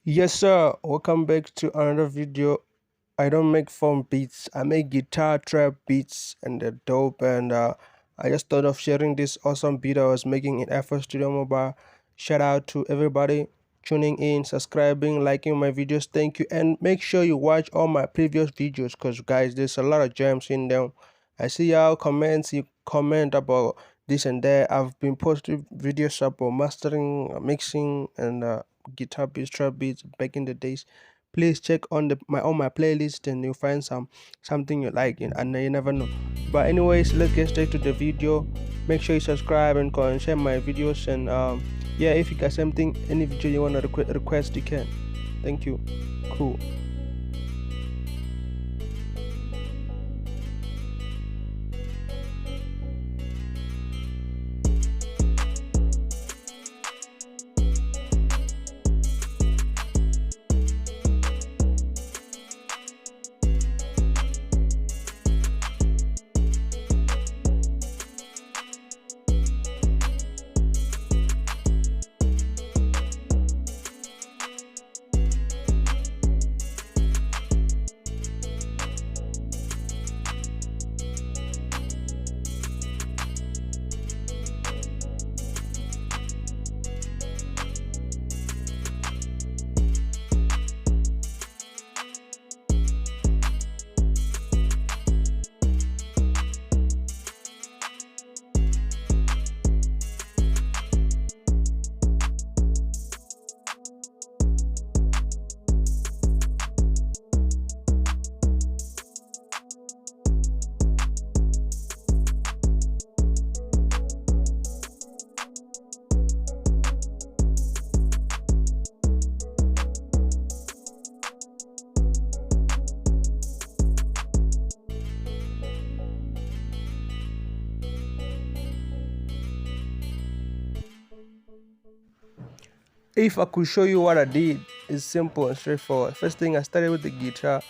Yes, sir. Welcome back to another video. I don't make phone beats. I make guitar trap beats and they're dope. And I just thought of sharing this awesome beat I was making in FL Studio Mobile. Shout out to everybody tuning in, subscribing, liking my videos. Thank you. And make sure you watch all my previous videos because guys, there's a lot of gems in them. I see y'all comments. You comment about this and that. I've been posting videos about mastering, mixing, and guitar beats, trap beats back in the days. Please check on my playlist and you'll find something you like and you never know. But anyways, let's get straight to the video. Make sure you subscribe and go and share my videos and yeah, if you got something, any video you want to request, you can. Thank you. Cool. If I could show you what I did, it's simple and straightforward. First thing, I started with the guitar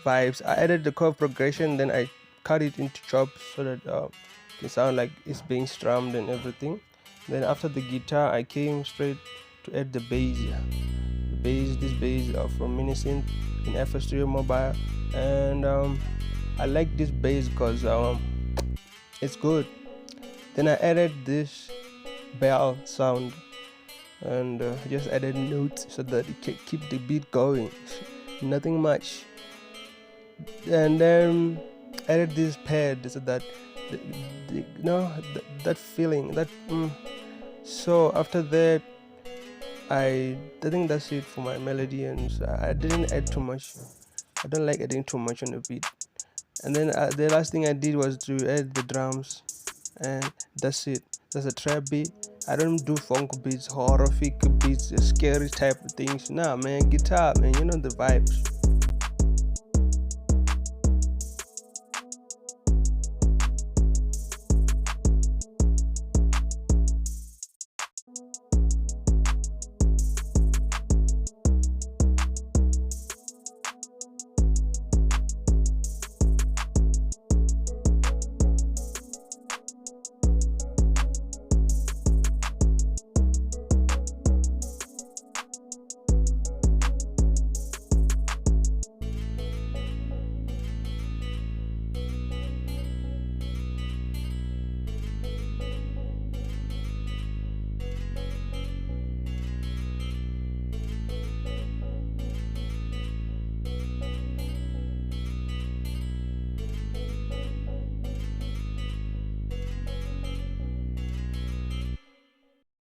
vibes. I added the chord progression, then I cut it into chops so that it can sound like it's being strummed and everything. Then after the guitar, I came straight to add the bass. This bass from Minisynth in FL Studio Mobile, and I like this bass because it's good. Then I added this bell sound and just added notes so that it can keep the beat going. Nothing much. And then added this pad so that that feeling that so after that I think that's it for my melody, and I didn't add too much. I don't like adding too much on the beat. And then the last thing I did was to add the drums, and that's it. That's a trap beat. I don't do funk beats, horrific beats, scary type of things. Nah, man, guitar, man, you know the vibes.